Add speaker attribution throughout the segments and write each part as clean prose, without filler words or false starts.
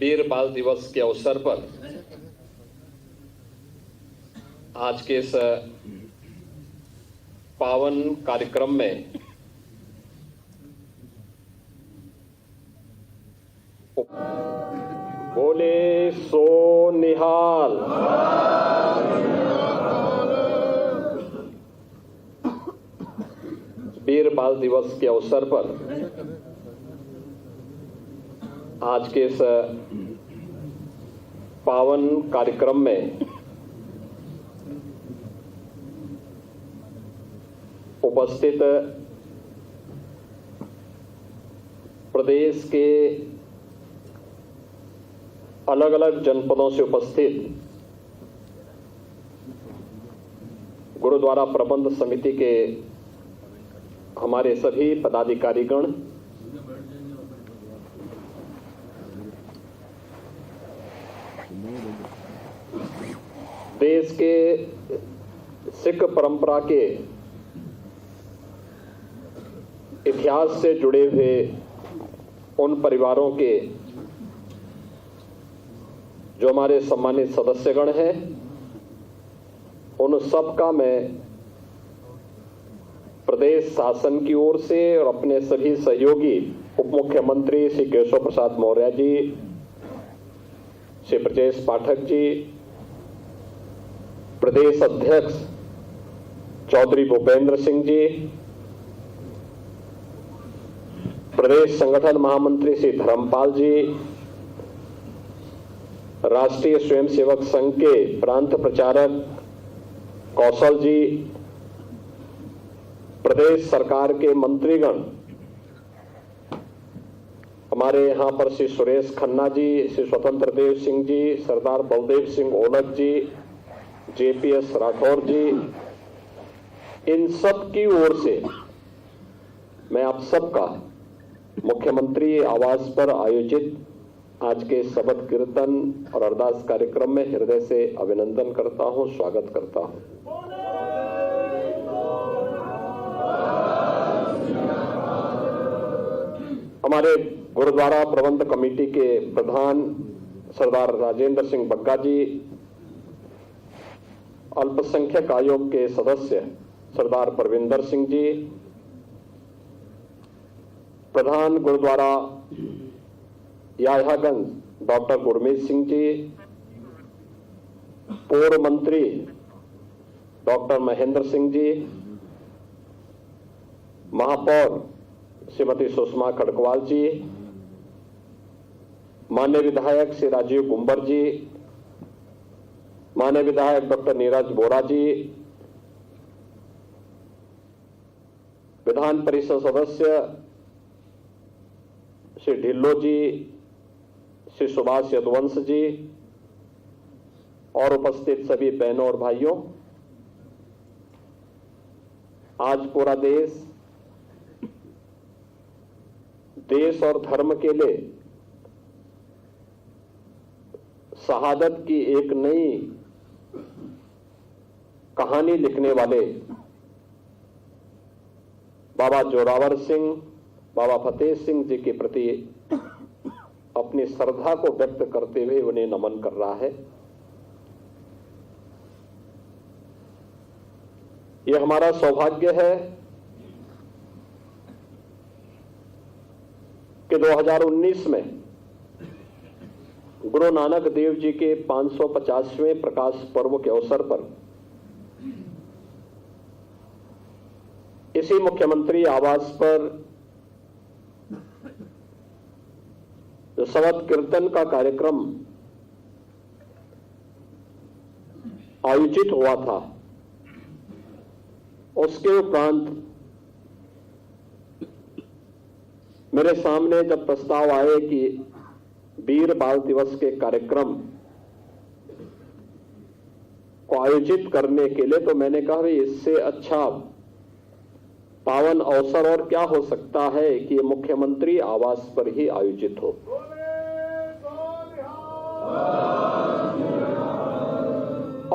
Speaker 1: वीर बाल दिवस के अवसर पर आज के इस पावन कार्यक्रम में बोले सो निहाल। वीर बाल दिवस के अवसर पर आज के इस पावन कार्यक्रम में उपस्थित प्रदेश के अलग अलग जनपदों से उपस्थित गुरुद्वारा प्रबंध समिति के हमारे सभी पदाधिकारीगण, देश के सिख परंपरा के इतिहास से जुड़े हुए उन परिवारों के जो हमारे सम्मानित सदस्यगण हैं, उन सब का मैं प्रदेश शासन की ओर से और अपने सभी सहयोगी उप मुख्यमंत्री श्री केशव प्रसाद मौर्य जी, श्री ब्रजेश पाठक जी, प्रदेश अध्यक्ष चौधरी भूपेंद्र सिंह जी, प्रदेश संगठन महामंत्री श्री धर्मपाल जी, राष्ट्रीय स्वयंसेवक संघ के प्रांत प्रचारक कौशल जी, प्रदेश सरकार के मंत्रीगण, हमारे यहाँ पर श्री सुरेश खन्ना जी, श्री स्वतंत्र देव सिंह जी, सरदार बलदेव सिंह ओलख जी, जेपीएस राठौर जी, इन सब की ओर से मैं आप सबका मुख्यमंत्री आवास पर आयोजित आज के शबद कीर्तन और अरदास कार्यक्रम में हृदय से अभिनंदन करता हूं, स्वागत करता हूं। हमारे गुरुद्वारा प्रबंध कमेटी के प्रधान सरदार राजेंद्र सिंह बग्गा जी, अल्पसंख्यक आयोग के सदस्य सरदार परविंदर सिंह जी, प्रधान गुरुद्वारा याह्यागंज डॉक्टर गुरमीत सिंह जी, पूर्व मंत्री डॉक्टर महेंद्र सिंह जी, महापौर श्रीमती सुषमा खड़कवाल जी, माननीय विधायक श्री राजीव गुंबर जी, माननीय विधायक डॉक्टर नीरज बोरा जी, विधान परिषद सदस्य श्री ढिल्लो जी, श्री सुभाष यदुवंश जी और उपस्थित सभी बहनों और भाइयों, आज पूरा देश और धर्म के लिए शहादत की एक नई कहानी लिखने वाले बाबा जोरावर सिंह, बाबा फतेह सिंह जी के प्रति अपनी श्रद्धा को व्यक्त करते हुए उन्हें नमन कर रहा है। यह हमारा सौभाग्य है कि 2019 में गुरु नानक देव जी के 550वें प्रकाश पर्व के अवसर पर इसी मुख्यमंत्री आवास पर जो शबद कीर्तन का कार्यक्रम आयोजित हुआ था, उसके उपरांत मेरे सामने जब प्रस्ताव आए कि वीर बाल दिवस के कार्यक्रम को आयोजित करने के लिए, तो मैंने कहा भाई इससे अच्छा पावन अवसर और क्या हो सकता है कि ये मुख्यमंत्री आवास पर ही आयोजित हो।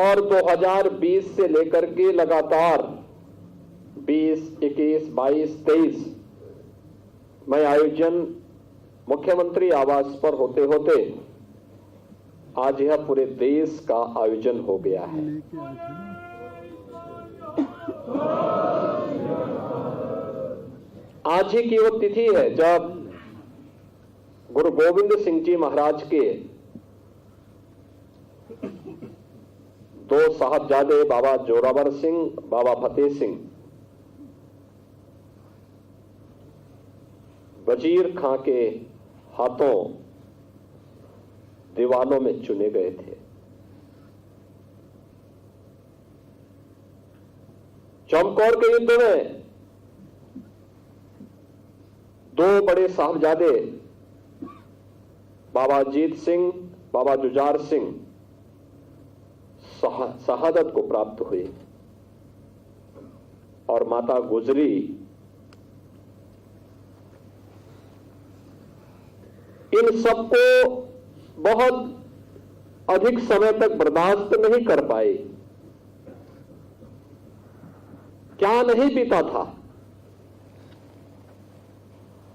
Speaker 1: और 2020 से लेकर के लगातार 20, 21, 22, 23 मैं आयोजन मुख्यमंत्री आवास पर होते होते आज यह पूरे देश का आयोजन हो गया है। आज ही की वो तिथि है जब गुरु गोविंद सिंह जी महाराज के दो साहबजादे बाबा जोरावर सिंह, बाबा फतेह सिंह वजीर खां के हाथों दीवानों में चुने गए थे। चमकौर के युद्ध में दो बड़े साहबजादे बाबा अजीत सिंह, बाबा जुझार सिंह शहादत को प्राप्त हुए और माता गुजरी इन सबको बहुत अधिक समय तक बर्दाश्त नहीं कर पाए। क्या नहीं बीता था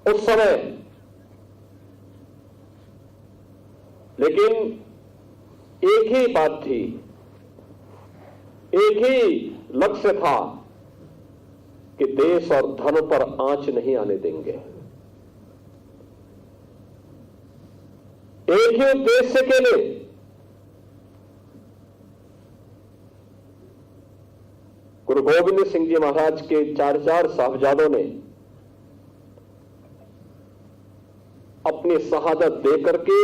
Speaker 1: उस समय, लेकिन एक ही बात थी, एक ही लक्ष्य था कि देश और धर्म पर आंच नहीं आने देंगे। एक ही उद्देश्य के लिए गुरु गोविंद सिंह जी महाराज के चार साहबजादों ने अपनी शहादत देकर के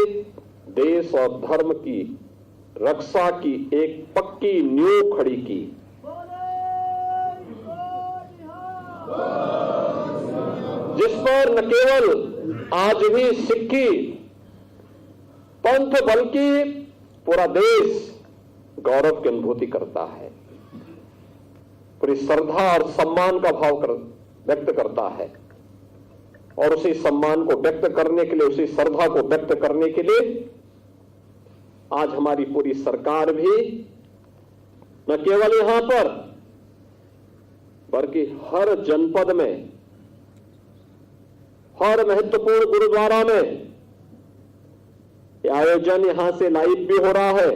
Speaker 1: देश और धर्म की रक्षा की एक पक्की नींव खड़ी की। जिस पर न केवल आज भी सिक्की पंथ बल्कि पूरा देश गौरव की अनुभूति करता है, पूरी श्रद्धा और सम्मान का भाव व्यक्त करता है। और उसी सम्मान को व्यक्त करने के लिए, उसी श्रद्धा को व्यक्त करने के लिए आज हमारी पूरी सरकार भी न केवल यहां पर बल्कि हर जनपद में, हर महत्वपूर्ण गुरुद्वारा में यह आयोजन यहां से लाइव भी हो रहा है।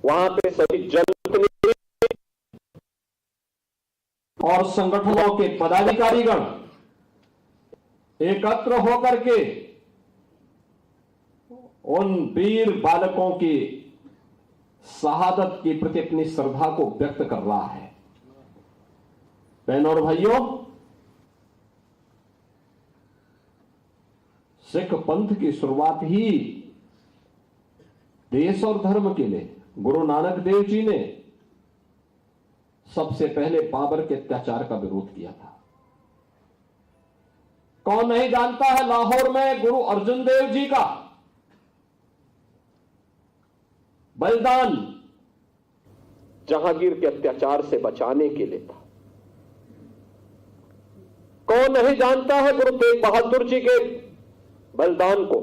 Speaker 1: वहां पे सभी जनप्रतिनिधि
Speaker 2: और संगठनों के पदाधिकारीगण एकत्र होकर के उन वीर बालकों की शहादत के प्रति अपनी श्रद्धा को व्यक्त कर रहा है। बहनों और भाइयों, सिख पंथ की शुरुआत ही देश और धर्म के लिए गुरु नानक देव जी ने सबसे पहले बाबर के अत्याचार का विरोध किया था। कौन नहीं जानता है लाहौर में गुरु अर्जुन देव जी का बलिदान
Speaker 1: जहांगीर के अत्याचार से बचाने के लिए था। कौन नहीं जानता है गुरु तेग बहादुर जी के बलिदान को।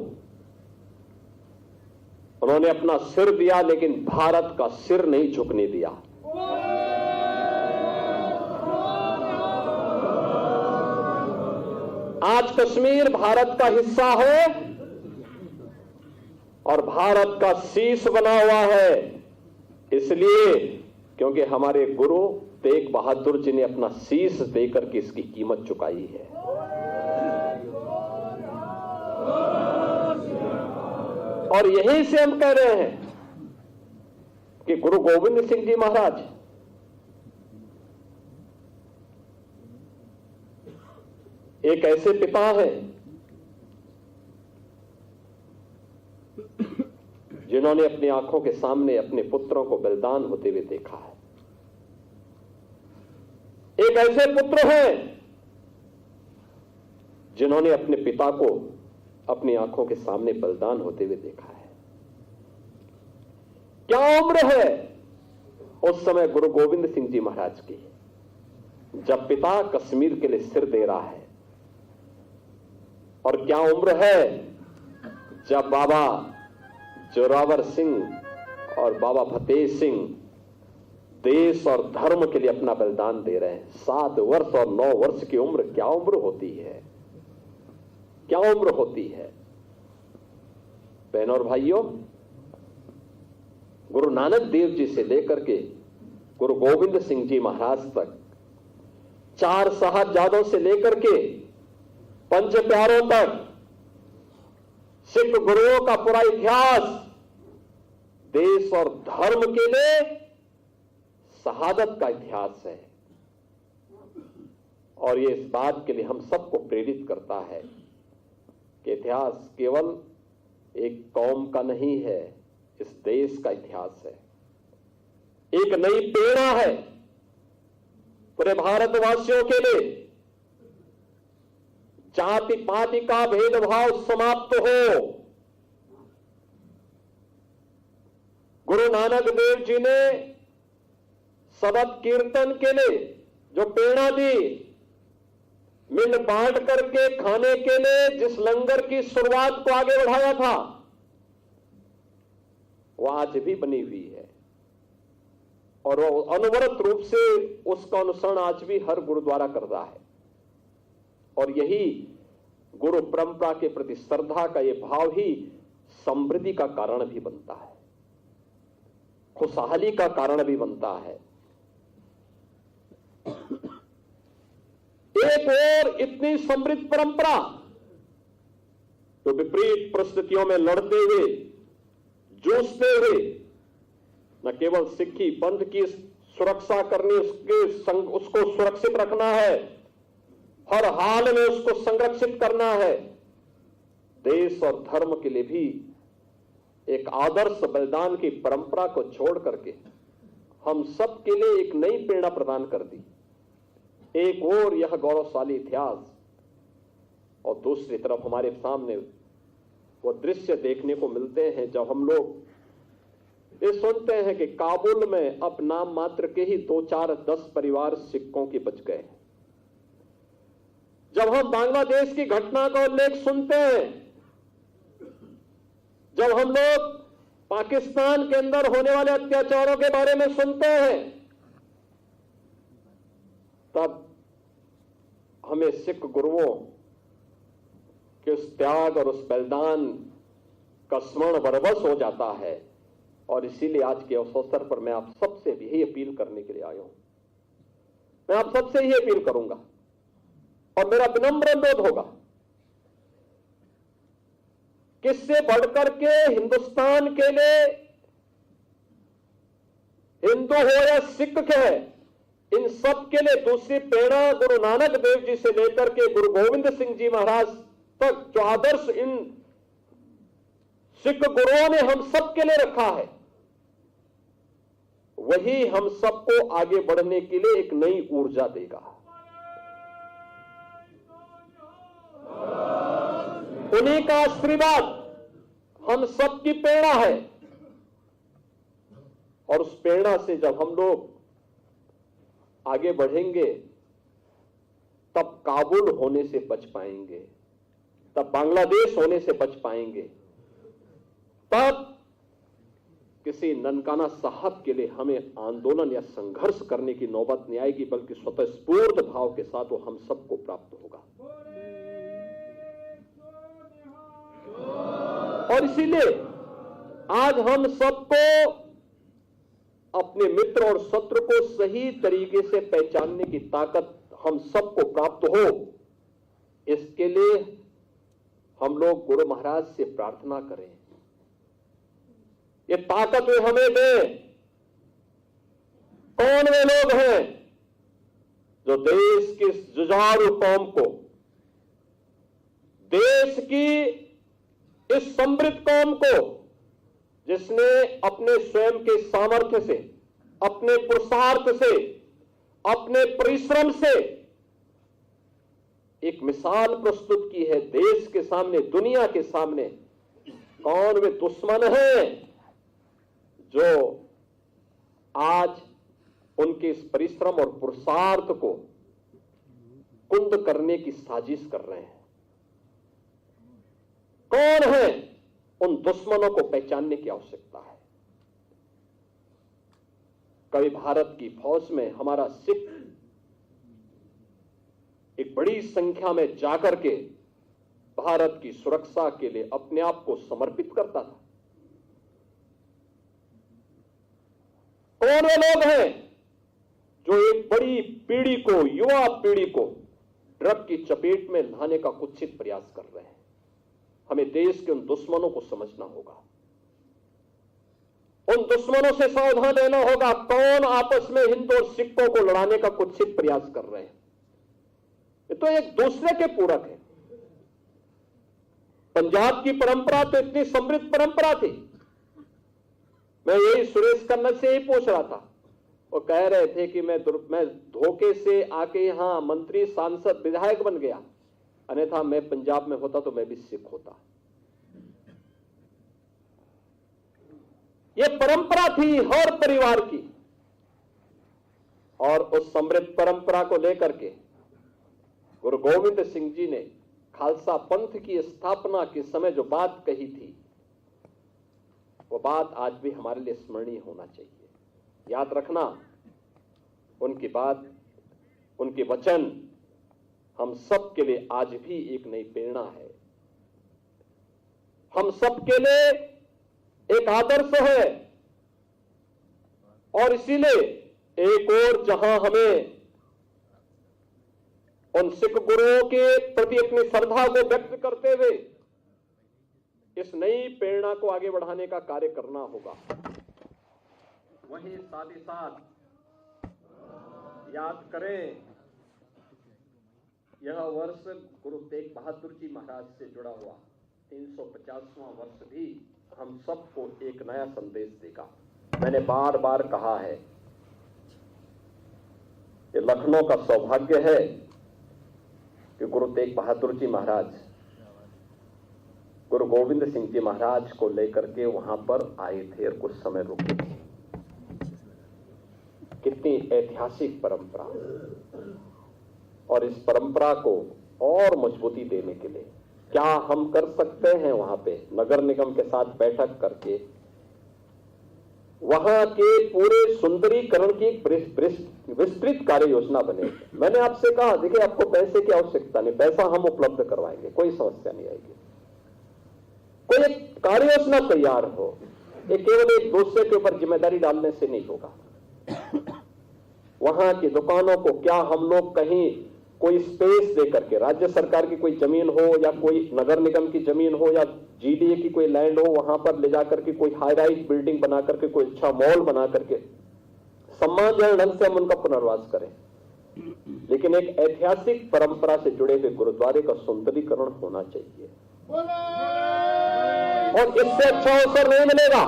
Speaker 1: उन्होंने अपना सिर दिया लेकिन भारत का सिर नहीं झुकने दिया। आज कश्मीर भारत का हिस्सा है और भारत का शीश बना हुआ है, इसलिए क्योंकि हमारे गुरु तेग बहादुर जी ने अपना शीश देकर के इसकी कीमत चुकाई है। और यहीं से हम कह रहे हैं कि गुरु गोविंद सिंह जी महाराज एक ऐसे पिता हैं जिन्होंने अपनी आंखों के सामने अपने पुत्रों को बलिदान होते हुए देखा है। एक ऐसे पुत्र हैं जिन्होंने अपने पिता को अपनी आंखों के सामने बलिदान होते हुए देखा है। क्या उम्र है उस समय गुरु गोविंद सिंह जी महाराज की, जब पिता कश्मीर के लिए सिर दे रहा है, और क्या उम्र है जब बाबा जोरावर सिंह और बाबा फतेह सिंह देश और धर्म के लिए अपना बलिदान दे रहे हैं। 7 वर्ष और 9 वर्ष की उम्र क्या उम्र होती है। क्या उम्र होती है। बहनों और भाइयों, गुरु नानक देव जी से लेकर के गुरु गोविंद सिंह जी महाराज तक, 4 साहबजादों से लेकर के 5 प्यारों तक सिख गुरुओं का पूरा इतिहास देश और धर्म के लिए शहादत का इतिहास है। और ये इस बात के लिए हम सबको प्रेरित करता है कि इतिहास केवल एक कौम का नहीं है, इस देश का इतिहास है। एक नई प्रेरणा है पूरे भारतवासियों के लिए। जाति पाति का भेदभाव समाप्त हो। गुरु नानक देव जी ने शबद कीर्तन के लिए जो प्रेरणा दी, मिल बांट करके खाने के लिए जिस लंगर की शुरुआत को आगे बढ़ाया था, वो आज भी बनी हुई है और वो अनवरत रूप से उसका अनुसरण आज भी हर गुरुद्वारा कर रहा है। और यही गुरु परंपरा के प्रति श्रद्धा का ये भाव ही समृद्धि का कारण भी बनता है, खुशहाली का कारण भी बनता है। एक और इतनी समृद्ध परंपरा जो विपरीत परिस्थितियों में लड़ते हुए, जूझते हुए न केवल सिक्खी पंथ की सुरक्षा करनी, उसको सुरक्षित रखना है, हर हाल में उसको संरक्षित करना है, देश और धर्म के लिए भी एक आदर्श बलिदान की परंपरा को छोड़ करके हम सब के लिए एक नई प्रेरणा प्रदान कर दी। एक और यह गौरवशाली इतिहास और दूसरी तरफ हमारे सामने वो दृश्य देखने को मिलते हैं जब हम लोग ये सुनते हैं कि काबुल में अब नाम मात्र के ही 2, 4, 10 परिवार सिखों के बच गए। जब हम बांग्लादेश की घटना का उल्लेख सुनते हैं, जब हम लोग पाकिस्तान के अंदर होने वाले अत्याचारों के बारे में सुनते हैं, तब हमें सिख गुरुओं के उस त्याग और उस बलिदान का स्मरण बरबस हो जाता है। और इसीलिए आज के उस अवसर पर मैं आप सबसे भी यही अपील करने के लिए आया हूं। मैं आप सबसे यही अपील करूंगा और मेरा विनम्र अनुरोध होगा, किससे बढ़कर के हिंदुस्तान के लिए, हिंदू हो या सिख के, इन सब के लिए दूसरी प्रेरणा गुरु नानक देव जी से लेकर के गुरु गोविंद सिंह जी महाराज तक जो आदर्श इन सिख गुरुओं ने हम सब के लिए रखा है, वही हम सबको आगे बढ़ने के लिए एक नई ऊर्जा देगा। उन्हीं का आशीर्वाद हम सबकी प्रेरणा है और उस प्रेरणा से जब हम लोग आगे बढ़ेंगे तब काबुल होने से बच पाएंगे, तब बांग्लादेश होने से बच पाएंगे, तब किसी ननकाना साहब के लिए हमें आंदोलन या संघर्ष करने की नौबत नहीं आएगी, बल्कि स्वतःस्फूर्त भाव के साथ वो हम सबको प्राप्त होगा। और इसीलिए आज हम सबको अपने मित्र और शत्रु को सही तरीके से पहचानने की ताकत हम सबको प्राप्त हो, इसके लिए हम लोग गुरु महाराज से प्रार्थना करें, ये ताकत वे हमें दें। कौन वे लोग हैं जो देश की जुझारू कौम को, देश की इस समृद्ध कौम को, जिसने अपने स्वयं के सामर्थ्य से, अपने पुरुषार्थ से, अपने परिश्रम से एक मिसाल प्रस्तुत की है देश के सामने, दुनिया के सामने, कौन वे दुश्मन हैं जो आज उनके इस परिश्रम और पुरुषार्थ को कुंद करने की साजिश कर रहे हैं। कौन है, उन दुश्मनों को पहचानने की आवश्यकता है। कभी भारत की फौज में हमारा सिख एक बड़ी संख्या में जाकर के भारत की सुरक्षा के लिए अपने आप को समर्पित करता था। कौन वो लोग हैं जो एक बड़ी पीढ़ी को, युवा पीढ़ी को ड्रग की चपेट में लाने का कुत्सित प्रयास कर रहे हैं? हमें देश के उन दुश्मनों को समझना होगा, उन दुश्मनों से सावधान रहना होगा। कौन आपस में हिंदू और सिखों को लड़ाने का कुत्सित प्रयास कर रहे हैं? ये तो एक दूसरे के पूरक है। पंजाब की परंपरा तो इतनी समृद्ध परंपरा थी। मैं यही सुरेश खन्ना से ही पूछ रहा था, वो कह रहे थे कि मैं धोखे से आके यहां मंत्री, सांसद, विधायक बन गया, अन्यथा मैं पंजाब में होता तो मैं भी सिख होता। यह परंपरा थी हर परिवार की, और उस समृद्ध परंपरा को लेकर के गुरु गोविंद सिंह जी ने खालसा पंथ की स्थापना के समय जो बात कही थी, वो बात आज भी हमारे लिए स्मरणीय होना चाहिए। याद रखना, उनकी बात, उनके वचन हम सब के लिए आज भी एक नई प्रेरणा है, हम सब के लिए एक आदर्श है। और इसीलिए एक और जहां हमें उन सिख गुरुओं के प्रति अपनी श्रद्धा को व्यक्त करते हुए इस नई प्रेरणा को आगे बढ़ाने का कार्य करना होगा, वहीं साथ ही साथ याद करें, यह वर्ष गुरु तेग बहादुर जी महाराज से जुड़ा हुआ 350वां वर्ष भी हम सबको एक नया संदेश देगा। मैंने बार बार कहा है, ये लखनऊ का सौभाग्य है कि गुरु तेग बहादुर जी महाराज गुरु गोविंद सिंह जी महाराज को लेकर के वहां पर आए थे और कुछ समय रुके थे। कितनी ऐतिहासिक परंपरा, और इस परंपरा को और मजबूती देने के लिए क्या हम कर सकते हैं? वहां पे नगर निगम के साथ बैठक करके वहां के पूरे सुंदरीकरण की विस्तृत कार्य योजना बने। मैंने आपसे कहा, देखिए आपको पैसे की आवश्यकता नहीं, पैसा हम उपलब्ध करवाएंगे, कोई समस्या नहीं आएगी। कोई एक कार्य योजना तैयार हो, ये केवल एक दूसरे के ऊपर जिम्मेदारी डालने से नहीं होगा। वहां की दुकानों को क्या हम लोग कहीं कोई स्पेस दे करके, राज्य सरकार की कोई जमीन हो या कोई नगर निगम की जमीन हो या जीडीए की कोई लैंड हो, वहां पर ले जाकर के कोई हाई राइज बिल्डिंग बना करके, कोई अच्छा मॉल बना करके सम्मानजनक ढंग से हम उनका पुनर्वास करें। लेकिन एक ऐतिहासिक परंपरा से जुड़े हुए गुरुद्वारे का सुंदरीकरण होना चाहिए, और इससे अच्छा अवसर नहीं मिलेगा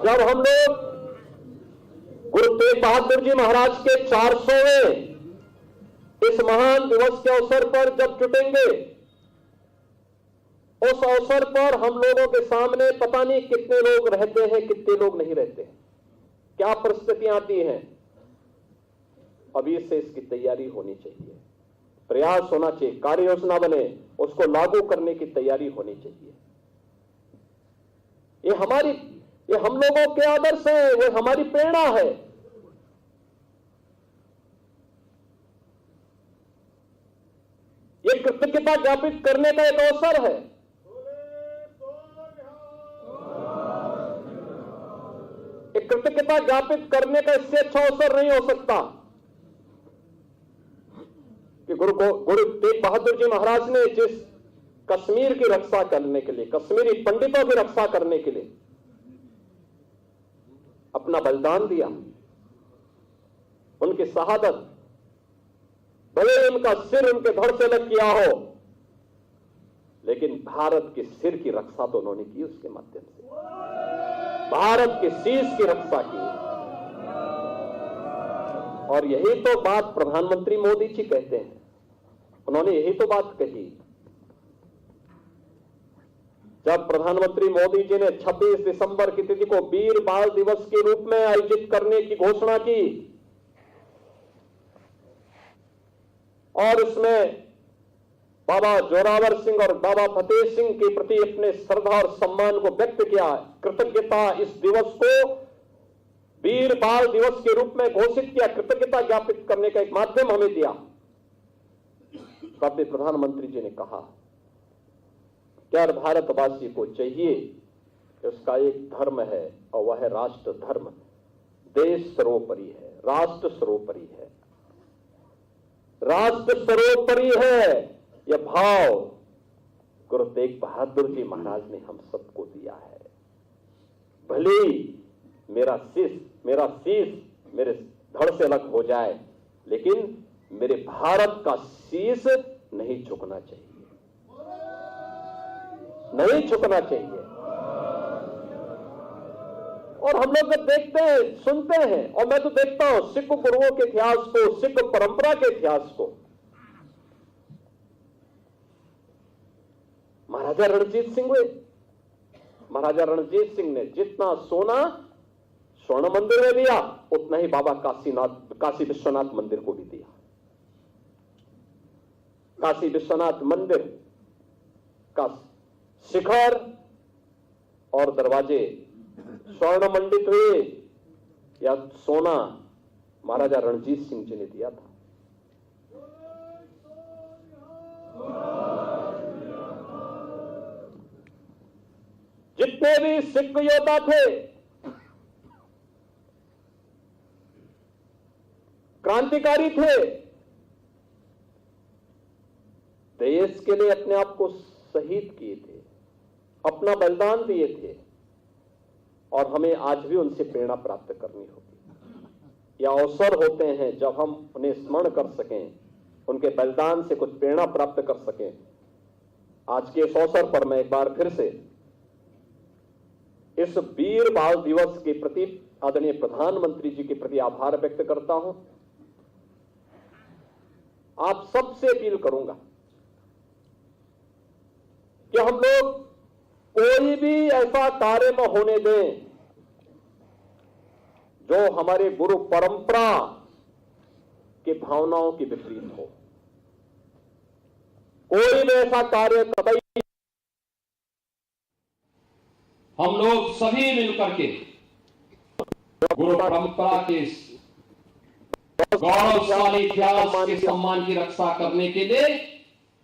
Speaker 1: जब हम लोग गुरु तेग बहादुर जी महाराज के 400वें इस महान दिवस के अवसर पर जब जुटेंगे। उस अवसर पर हम लोगों के सामने पता नहीं कितने लोग रहते हैं, कितने लोग नहीं रहते हैं, क्या परिस्थितियां आती हैं। अभी से इसकी तैयारी होनी चाहिए, प्रयास होना चाहिए, कार्य योजना बने, उसको लागू करने की तैयारी होनी चाहिए। ये हम लोगों के आदर्श है, ये हमारी प्रेरणा है। ये कृतज्ञता ज्ञापित करने का एक अवसर है। एक कृतज्ञता ज्ञापित करने का इससे अच्छा अवसर नहीं हो सकता कि गुरु तेग बहादुर जी महाराज ने जिस कश्मीर की रक्षा करने के लिए, कश्मीरी पंडितों की रक्षा करने के लिए अपना बलिदान दिया, उनकी शहादत, भले उनका सिर उनके धड़ से अलग किया हो, लेकिन भारत के सिर की रक्षा तो उन्होंने की, उसके माध्यम से भारत के शीश की रक्षा की। और यही तो बात प्रधानमंत्री मोदी जी कहते हैं, उन्होंने यही तो बात कही जब प्रधानमंत्री मोदी जी ने 26 दिसंबर की तिथि को वीर बाल दिवस के रूप में आयोजित करने की घोषणा की, और उसमें बाबा जोरावर सिंह और बाबा फतेह सिंह के प्रति अपने श्रद्धा और सम्मान को व्यक्त किया। कृतज्ञता, इस दिवस को वीर बाल दिवस के रूप में घोषित किया, कृतज्ञता ज्ञापित करने का एक माध्यम हमें दिया। अपने प्रधानमंत्री जी ने कहा कि हर भारतवासी को चाहिए कि उसका एक धर्म है और वह है राष्ट्र धर्म। देश सर्वोपरि है, राष्ट्र सर्वोपरि है, राष्ट्र सर्वोपरि है। यह भाव गुरु तेग बहादुर जी महाराज ने हम सबको दिया है। भले मेरा शीश मेरे धड़ से अलग हो जाए, लेकिन मेरे भारत का शीश नहीं झुकना चाहिए, नहीं झुकना चाहिए। और हम लोग देखते हैं, सुनते हैं, और मैं तो देखता हूं सिख गुरुओं के इतिहास को, सिख परंपरा के इतिहास को। महाराजा रणजीत सिंह हुए, महाराजा रणजीत सिंह ने जितना सोना स्वर्ण मंदिर में दिया, उतना ही बाबा काशी विश्वनाथ मंदिर को भी दिया। काशी विश्वनाथ मंदिर का शिखर और दरवाजे स्वर्ण मंडित हुए या सोना महाराजा रणजीत सिंह जी ने दिया था। जितने भी सिख योद्धा थे, क्रांतिकारी थे, देश के लिए अपने आप को शहीद किए थे, अपना बलिदान दिए थे, और हमें आज भी उनसे प्रेरणा प्राप्त करनी होगी। यह अवसर होते हैं जब हम उन्हें स्मरण कर सकें, उनके बलिदान से कुछ प्रेरणा प्राप्त कर सकें। आज के इस अवसर पर मैं एक बार फिर से इस वीर बाल दिवस के प्रति आदरणीय प्रधानमंत्री जी के प्रति आभार व्यक्त करता हूं। आप सबसे अपील करूंगा कि हम लोग कोई भी ऐसा कार्य न होने दें जो हमारे गुरु परंपरा की भावनाओं के विपरीत हो। कोई भी ऐसा कार्य कतई
Speaker 2: हम लोग सभी मिलकर के गुरु परंपरा के गौरवशाली इतिहास के सम्मान की रक्षा करने के लिए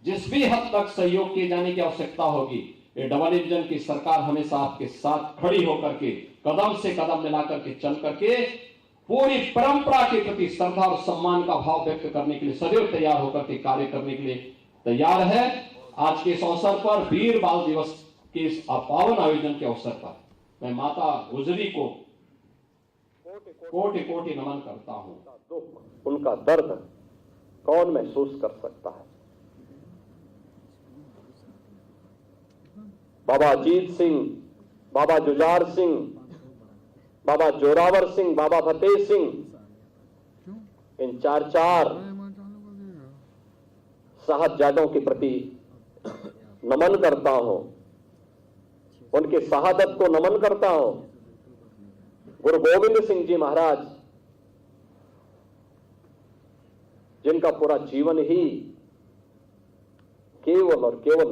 Speaker 2: जिस भी हद तक सहयोग किए जाने की आवश्यकता होगी, ये डबल इंजन की सरकार हमेशा आपके साथ खड़ी होकर के कदम से कदम मिलाकर के चल करके पूरी परंपरा के प्रति श्रद्धा और सम्मान का भाव व्यक्त करने के लिए सदैव तैयार होकर के कार्य करने के लिए तैयार है। आज के इस अवसर पर वीर बाल दिवस के इस पावन आयोजन के अवसर पर मैं माता गुजरी को कोटि कोटि नमन करता हूं।
Speaker 1: दुख, उनका दर्द कौन महसूस कर सकता है। बाबा अजीत सिंह, बाबा जुझार सिंह, बाबा जोरावर सिंह, बाबा फतेह सिंह, इन चार साहबजादों के प्रति नमन करता हूं, उनके शहादत को नमन करता हूं। गुरु गोविंद सिंह जी महाराज, जिनका पूरा जीवन ही केवल और केवल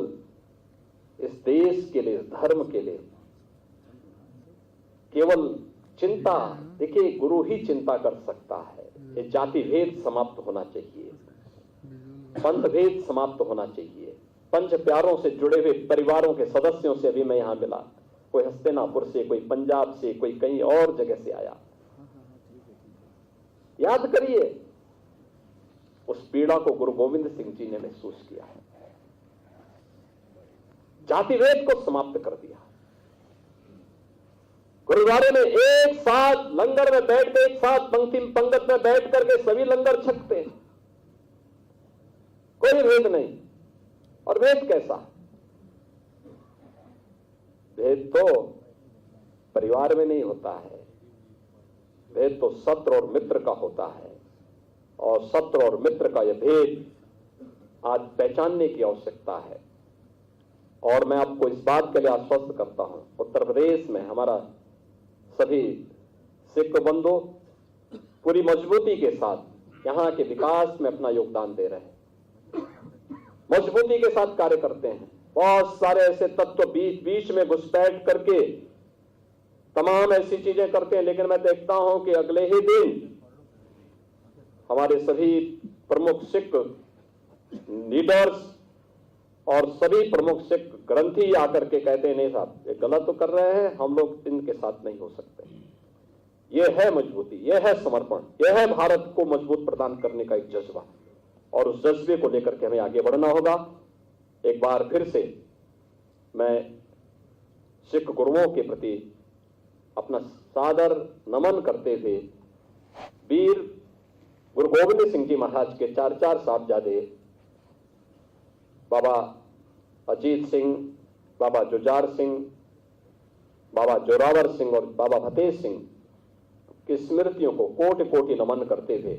Speaker 1: इस देश के लिए, धर्म के लिए केवल चिंता, देखिए गुरु ही चिंता कर सकता है। ये जाति भेद समाप्त होना चाहिए, पंथ भेद समाप्त होना चाहिए। पंच प्यारों से जुड़े हुए परिवारों के सदस्यों से अभी मैं यहां मिला, कोई हस्तिनापुर से, कोई पंजाब से, कोई कहीं और जगह से आया। याद करिए उस पीड़ा को गुरु गोविंद सिंह जी ने महसूस किया है। जाति भेद को समाप्त कर दिया। गुरुद्वारे में एक साथ लंगर में बैठ के, एक साथ पंक्ति पंगत में बैठ करके सभी लंगर छकते हैं, कोई भेद नहीं। और भेद कैसा? भेद तो परिवार में नहीं होता है, भेद तो शत्रु और मित्र का होता है। और शत्रु और मित्र का यह भेद आज पहचानने की आवश्यकता है। और मैं आपको इस बात के लिए आश्वस्त करता हूं, उत्तर प्रदेश में हमारा सभी सिख बंधु पूरी मजबूती के साथ यहां के विकास में अपना योगदान दे रहे हैं, मजबूती के साथ कार्य करते हैं। बहुत सारे ऐसे तत्व बीच में घुसपैठ करके तमाम ऐसी चीजें करते हैं, लेकिन मैं देखता हूं कि अगले ही दिन हमारे सभी प्रमुख सिख लीडर्स और सभी प्रमुख सिख ग्रंथी आकर के कहते हैं नहीं साहब ये गलत तो कर रहे हैं, हम लोग इनके साथ नहीं हो सकते। यह है मजबूती, यह है समर्पण, यह है भारत को मजबूत प्रदान करने का एक जज्बा, और उस जज्बे को लेकर के हमें आगे बढ़ना होगा। एक बार फिर से मैं सिख गुरुओं के प्रति अपना सादर नमन करते हुए वीर गुरु गोविंद सिंह जी महाराज के 4 साहबजादे बाबा अजीत सिंह, बाबा जुझार सिंह, बाबा जोरावर सिंह और बाबा फतेह सिंह की स्मृतियों को कोटि कोटि नमन करते हुए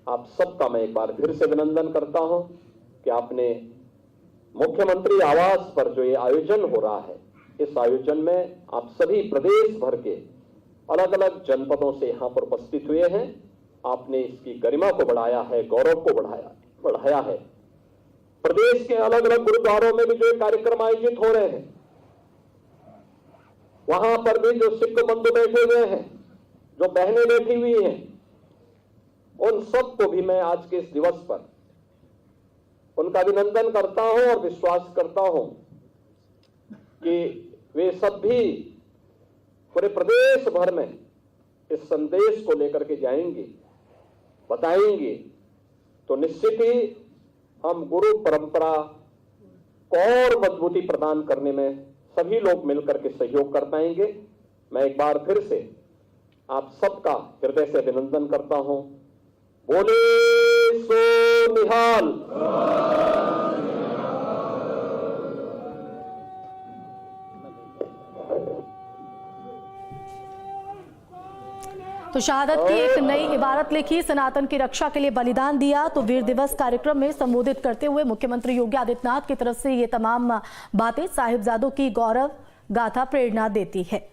Speaker 1: आप सबका मैं एक बार फिर से अभिनंदन करता हूं कि आपने मुख्यमंत्री आवास पर जो ये आयोजन हो रहा है, इस आयोजन में आप सभी प्रदेश भर के अलग अलग जनपदों से यहां पर उपस्थित हुए हैं। आपने इसकी गरिमा को बढ़ाया है, गौरव को बढ़ाया है। प्रदेश के अलग अलग गुरुद्वारों में भी जो कार्यक्रम आयोजित हो रहे हैं, वहां पर भी जो सिख बंधु बैठे हुए हैं, जो बहनें बैठी हुई हैं, उन सबको भी मैं आज के इस दिवस पर उनका अभिनंदन करता हूं और विश्वास करता हूं कि वे सब भी पूरे प्रदेश भर में इस संदेश को लेकर के जाएंगे, बताएंगे, तो निश्चित ही हम गुरु परंपरा को और मजबूती प्रदान करने में सभी लोग मिलकर के सहयोग कर पाएंगे। मैं एक बार फिर से आप सबका हृदय से अभिनंदन करता हूं। बोले सो निहाल।
Speaker 3: तो शहादत की एक नई इबारत लिखी, सनातन की रक्षा के लिए बलिदान दिया। तो वीर दिवस कार्यक्रम में संबोधित करते हुए मुख्यमंत्री योगी आदित्यनाथ की तरफ से ये तमाम बातें साहिबजादों की गौरव गाथा प्रेरणा देती है।